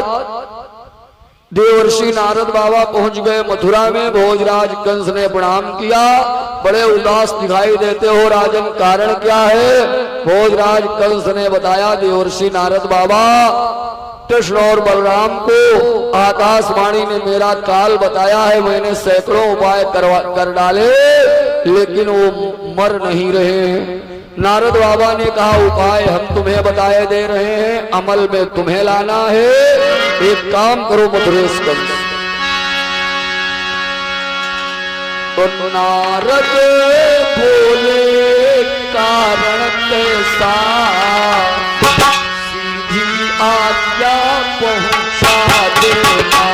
बाद देवर्षि नारद बाबा पहुंच गए मथुरा में। भोजराज कंस ने प्रणाम किया। बड़े उदास दिखाई देते हो राजन, कारण क्या है? भोजराज कंस ने बताया, देवर्षि नारद बाबा, कृष्ण और बलराम को आकाशवाणी ने मेरा काल बताया है। मैंने सैकड़ों उपाय कर डाले, लेकिन वो मर नहीं रहे हैं। नारद बाबा ने कहा, उपाय हम तुम्हें बताए दे रहे हैं, अमल में तुम्हें लाना है। एक काम करो मथुरेश कंस। तो नारद बोले, कारण कैसा, सीधी आज्ञा पहुंचा देना।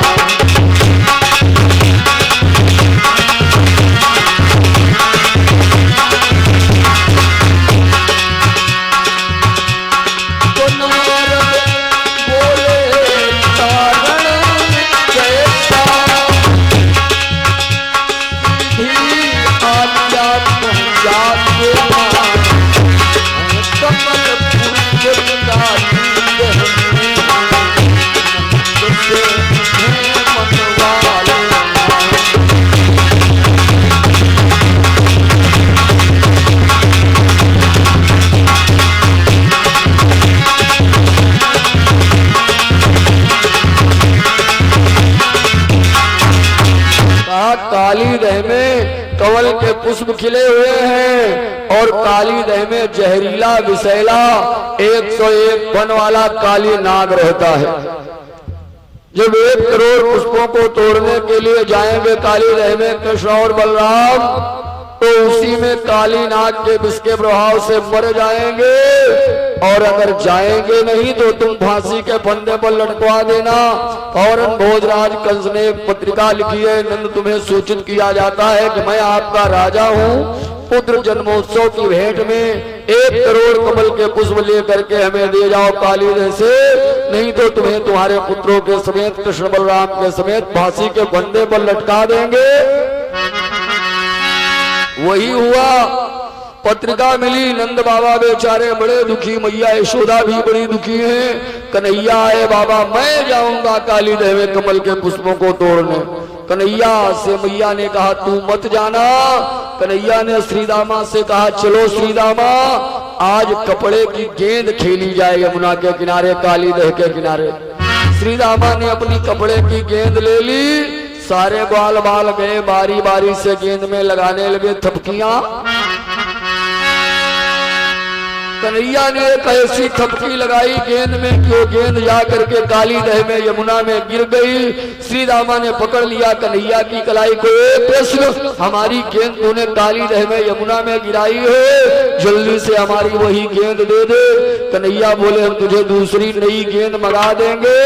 काली दह में कमल के पुष्प खिले हुए हैं और काली दह में जहरीला विषैला 101 वन वाला काली नाग रहता है। जब 1 करोड़ पुष्पों को तोड़ने के लिए जाएंगे काली दह में कृष्ण और बलराम, तो उसी में काली नाग के विष के प्रभाव से मर जाएंगे। और अगर जाएंगे नहीं तो तुम फांसी के फंदे पर लटकवा देना। फौरन भोजराज कंस ने एक पत्रिका लिखी है, नंद तुम्हें सूचित किया जाता है कि मैं आपका राजा हूँ। पुत्र जन्मोत्सव की भेंट में 1 करोड़ कमल के पुष्प लेकर के हमें दे जाओ काली दह से, नहीं तो तुम्हें तुम्हारे पुत्रों के समेत कृष्ण बलराम के समेत फांसी के फंदे पर लटका देंगे। वही हुआ। पत्रिका मिली, नंद बाबा बेचारे बड़े दुखी, मैया यशोदा भी बड़ी दुखी हैं। कन्हैया है बाबा, मैं जाऊंगा काली दह में कमल के पुष्पों को तोड़ने। कन्हैया से मैया ने कहा, तू मत जाना। कन्हैया ने श्रीदामा से कहा, चलो श्रीदामा, आज कपड़े की गेंद खेली जाए यमुना के किनारे, काली दह के किनारे। श्रीदामा ने अपनी कपड़े की गेंद ले ली। सारे बाल बाल गए, बारी बारी से गेंद में लगाने लगे थपकियां। कन्हैया ने एक ऐसी थपकी लगाई गेंद में कि वो गेंद जा करके काली दह में यमुना में गिर गई। श्रीदामा ने पकड़ लिया कन्हैया की कलाई को, प्रश्न, हमारी गेंद तूने काली दह में यमुना में गिराई है, जल्दी से हमारी वही गेंद दे दे। कन्हैया बोले, हम तुझे दूसरी नई गेंद मंगा देंगे।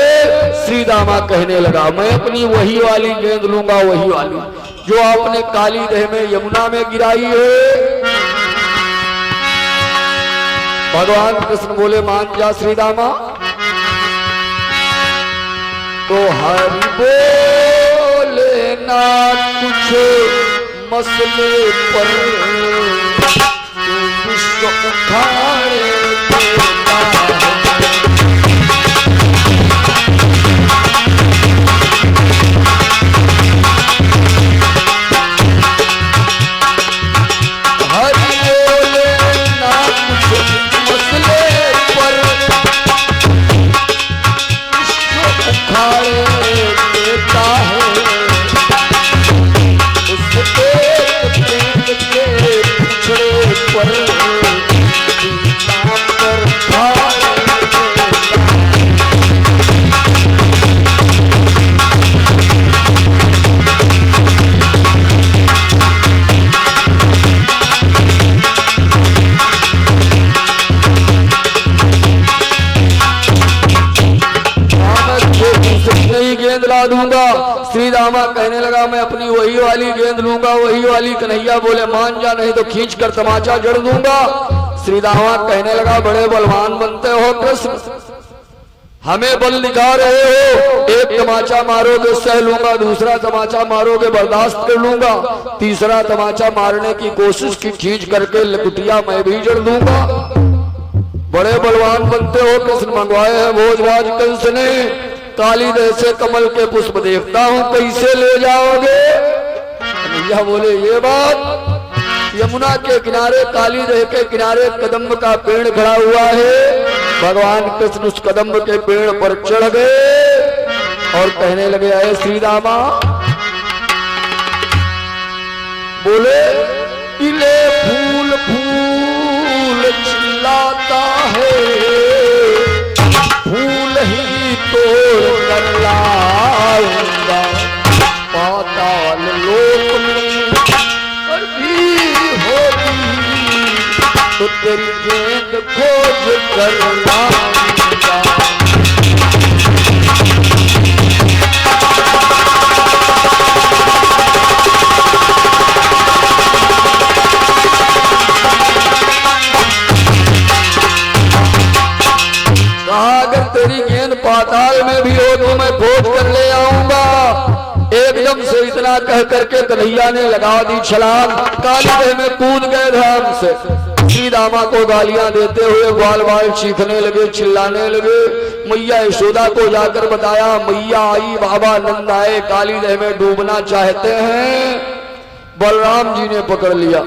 श्रीदामा कहने लगा, मैं अपनी वही वाली गेंद लूंगा, वही वाली जो आपने काली दह में यमुना में गिराई है। भगवान कृष्ण बोले, मान जा श्रीदामा। तो हरि बोले, ना कुछ मसले पर विश्व उठाए देता है। श्रीदामा कहने लगा, मैं अपनी वही वाली गेंद लूंगा, वही वाली। कन्हैया बोले, मान जा, नहीं तो खींच कर तमाचा जड़ दूंगा। श्रीदामा कहने लगा, बड़े बलवान बनते हो कृष्ण, हमें बल दिखा रहे हो। एक तमाचा मारोगे सह लूंगा, दूसरा तमाचा मारोगे बर्दाश्त कर लूंगा, तीसरा तमाचा मारने की कोशिश की, खींच करके लकुटिया मैं भी जड़ दूंगा। बड़े बलवान बनते हो कृष्ण। मंगवाए हैं भोजराज कंस ने काली देह से कमल के पुष्प देखता हूं, कैसे ले जाओगे? कन्हैया बोले ये बात, यमुना के किनारे काली देह के किनारे कदम्ब का पेड़ खड़ा हुआ है। भगवान कृष्ण उस कदम्ब के पेड़ पर चढ़ गए और कहने लगे, अरे श्री रामा, बोले इले फूल फूल चिल्लाता है, फूल ही तोड़ कर लाऊंगा, पाताल लोक में भी होगी तो तेरी गेंद खोज कर लाऊंगा। अगर तेरी गेंद पाताल में भी हो तो मैं खोज कर ले आऊंगा। एकदम से इतना कह करके कन्हैया ने लगा दी छलांग, काली देह में कूद गए धाम से। श्री रामा को गालियां देते हुए ग्वाल बाल चीखने लगे, चिल्लाने लगे। मैया यशोदा को जाकर बताया, मैया आई, बाबा नंद आए, काली देह में डूबना चाहते हैं। बलराम जी ने पकड़ लिया।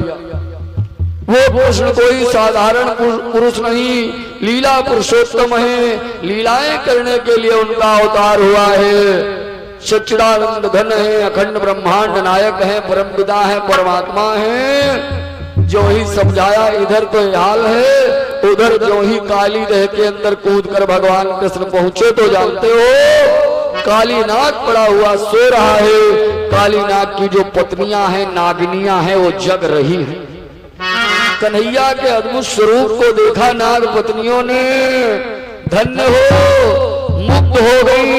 वो कृष्ण कोई साधारण पुरुष नहीं, लीला पुरुषोत्तम है। लीलाएं करने के लिए उनका अवतार हुआ है। सच्चिदानंद घन है, अखंड ब्रह्मांड नायक है, परम पिता है, परमात्मा है। जो ही समझाया, इधर तो हाल है, उधर जो ही काली देह के अंदर कूद कर भगवान कृष्ण पहुंचे तो जानते हो काली नाग पड़ा हुआ सो रहा है। काली नाग की जो पत्नियां हैं, नागिनियां हैं, वो जग रही है। कन्हैया के अद्भुत स्वरूप को देखा नाग पत्नियों ने, धन्य हो, मुग्ध हो गई,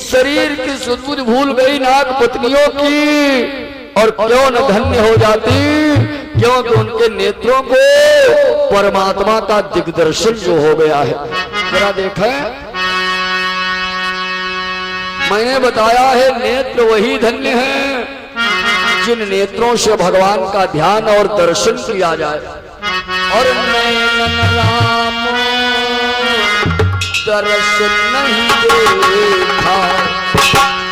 शरीर की सुध भूल गई नाग पत्नियों की। और क्यों न धन्य हो जाती, क्योंकि उनके नेत्रों को परमात्मा का दिग्दर्शन जो हो गया है। जरा देखें, मैंने बताया है नेत्र वही धन्य है जिन नेत्रों से भगवान का ध्यान और दर्शन किया जाए। और नयन राम दर्शन नहीं देखा,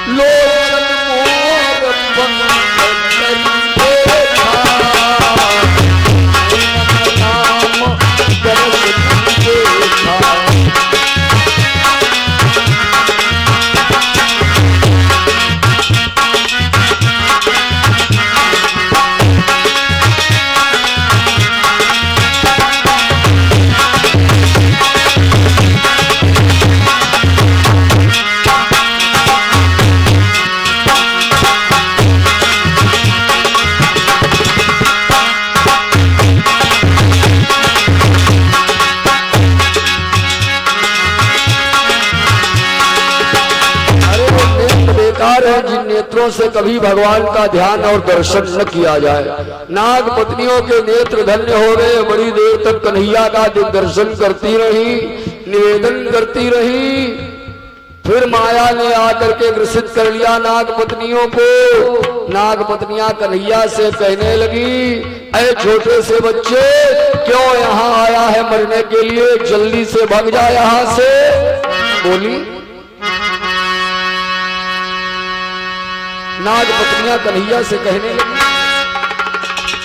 लोचन मोर बंद देखा, नयन राम दर्शन नहीं देखा। जिन नेत्रों से कभी भगवान का ध्यान और दर्शन न किया जाए। नाग पत्नियों के नेत्र धन्य हो गए। बड़ी देर तक कन्हैया का दर्शन करती रही, निवेदन करती रही। फिर माया ने आकर के ग्रसित कर लिया नाग पत्नियों को। नाग पत्नियां कन्हैया से कहने लगी, अरे छोटे से बच्चे, क्यों यहाँ आया है मरने के लिए, जल्दी से भाग जा यहाँ से। बोली नाग पत्नियां कन्हैया से कहने लगी,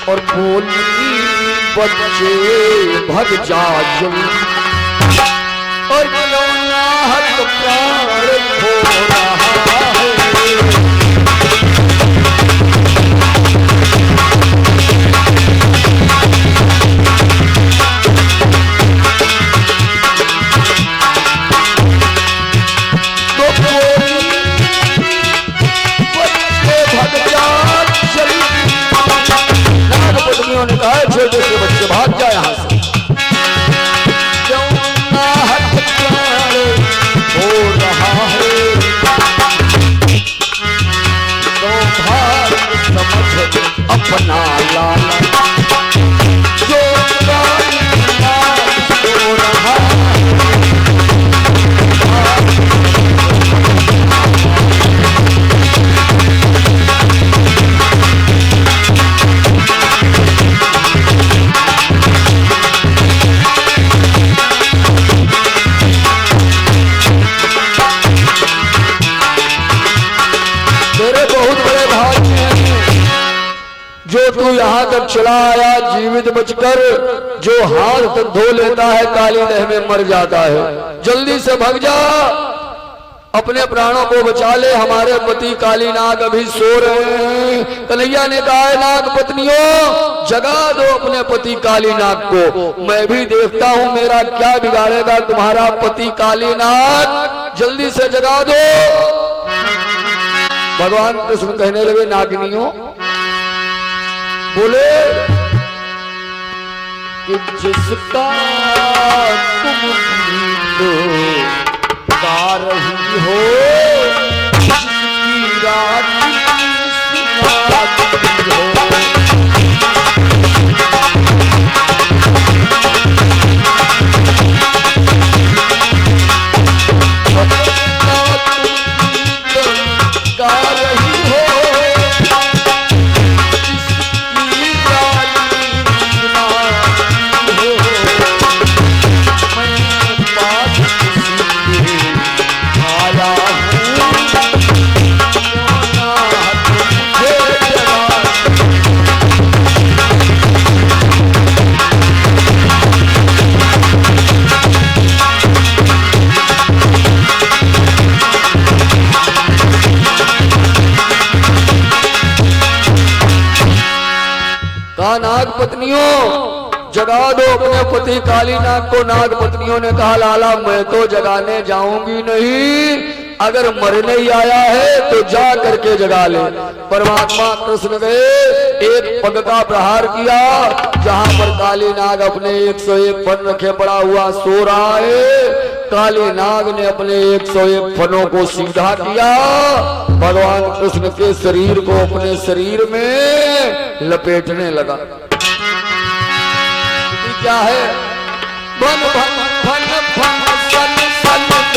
और बोली बच्चे भग जा जल्दी, और क्यों ना हक प्राण खो रहा है। ने कहा छोटे से बच्चे भाग जाए यहां से। क्यों जो तू यहाँ तक चला आया जीवित बचकर, जो हाथ तक धो लेता है काली दह में मर जाता है। जल्दी से भाग जा, अपने प्राणों को बचा ले, हमारे पति काली नाग अभी सो रहे हैं। कन्हैया ने कहा है नाग पत्नियों जगा दो अपने पति काली नाग को, मैं भी देखता हूं मेरा क्या बिगाड़ेगा तुम्हारा पति काली नाग, जल्दी से जगा दो। भगवान कृष्ण कहने लगे नागिनियों बोले कि जिसका तुम गा रही हो जिसकी रात सुनाती हो, गा रही हो नाग पत्नियों जगा दो अपने पति काली नाग को। नाग पत्नियों ने कहा लाला मैं तो जगाने जाऊंगी नहीं, अगर मरने ही आया है तो जा करके जगा ले। परमात्मा कृष्ण गए, एक पग का प्रहार किया, जहां पर काली नाग अपने 101 फन रखे पड़ा हुआ सो रहा है, काली नाग ने अपने 101 फनों को सीधा किया, भगवान कृष्ण के शरीर को अपने शरीर में लपेटने लगा। क्या है भन भन भन भन सन सन भन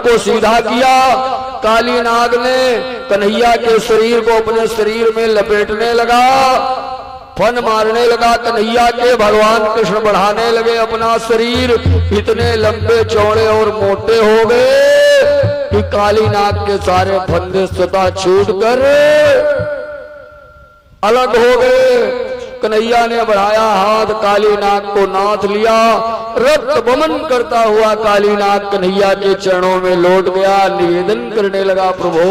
को सीधा किया। काली नाग ने कन्हैया के शरीर को अपने शरीर में लपेटने लगा, फन मारने लगा कन्हैया के। भगवान कृष्ण बढ़ाने लगे अपना शरीर, इतने लंबे चौड़े और मोटे हो गए कि काली नाग के सारे फंदे स्वतः छूट कर अलग हो गए। कन्हैया ने बढ़ाया हाथ, काली नाग को नाथ लिया, रक्त बमन करता हुआ काली नाग कन्हैया के चरणों में लौट गया, निवेदन करने लगा, प्रभु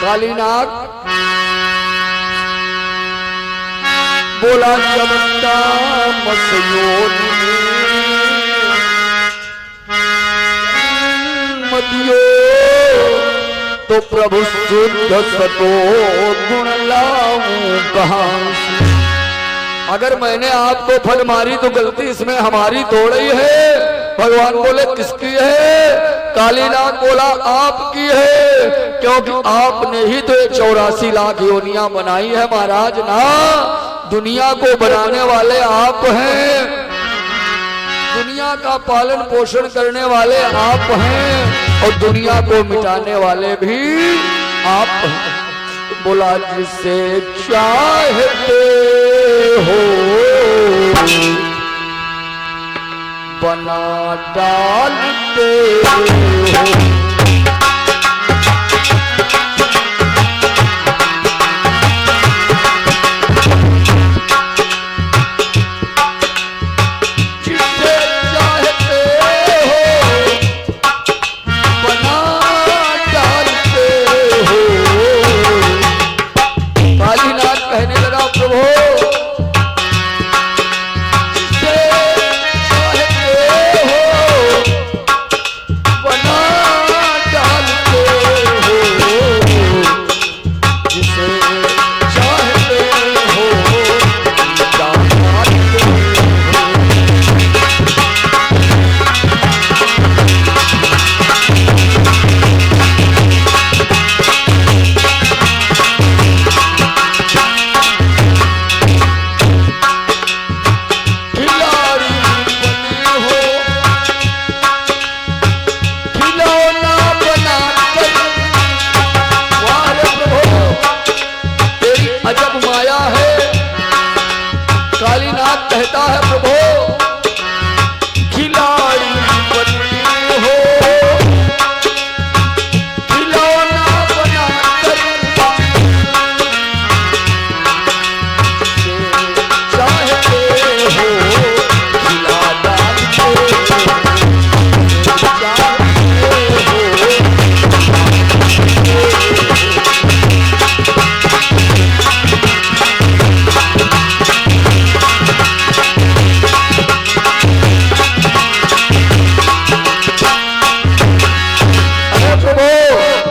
काली नाग बोला चमत्ता मसयोनी मतियो तो प्रभु शुद्ध सतो गुण लाऊं कहां से। अगर मैंने आपको फल मारी तो गलती इसमें हमारी थोड़ी है। भगवान बोले किसकी है? कालीनाथ बोला आपकी है, क्योंकि आपने ही तो 84 लाख योनियां बनाई है महाराज ना। दुनिया को बनाने वाले आप हैं, दुनिया का पालन पोषण करने वाले आप हैं, और दुनिया को मिटाने वाले भी आप हैं। बोला जिसे चाहते हो बना डालते हो। कहता है प्रभु खिलाड़ी बनी हो, खिलौना बना कर चाहते हो, खिला डालते हो, चाहते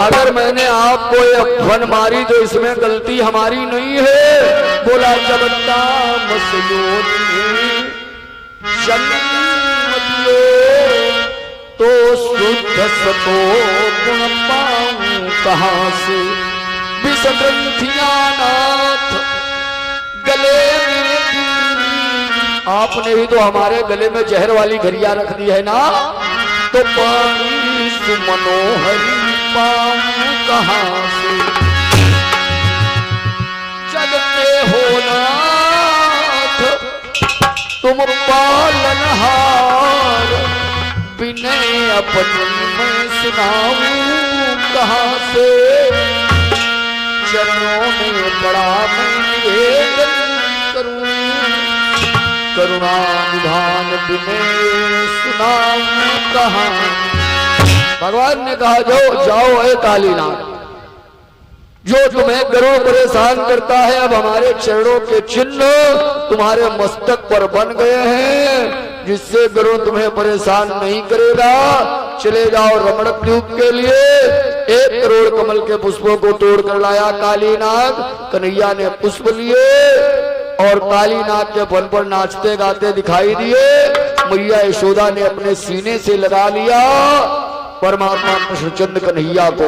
अगर मैंने आपको ये फन मारी तो इसमें गलती हमारी नहीं है। बोला जब नाम तो शुद्ध सतो गुण पाऊं कहां से। विषग्रंथियां नाथ गले में, आपने ही तो हमारे गले में जहर वाली घड़ियां रख दी है ना, तो पानी सुमनोहरी पाऊं कहां से। जगते हो नाथ तुम पालनहार, विनय अपनी मैं सुनाऊं कहां से। चरणों में पड़ा मैं निवेदन करूं, करुणा निधान विनय सुनाऊं कहां। भगवान ने कहा जाओ है कालीनाथ, जो तुम्हें गरुड़ परेशान करता है, अब हमारे चरणों के चिन्ह तुम्हारे मस्तक पर बन गए हैं, जिससे गरुड़ तुम्हें परेशान नहीं करेगा। चले जाओ रमणक द्वीप के लिए। 1 करोड़ कमल के पुष्पों को तोड़ कर लाया कालीनाथ। कन्हैया ने पुष्प लिए और कालीनाथ के फन पर नाचते गाते दिखाई दिए। मैया यशोदा ने अपने सीने से लगा लिया परमात्मा कृष्णचंद्र कन्हैया को।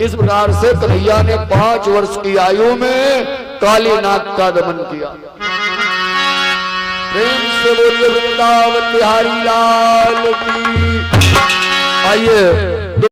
इस प्रकार से कन्हैया ने 5 वर्ष की आयु में कालीनाथ का दमन किया। प्रेम से बोलिए वृंदावन बिहारी लाल की। आइए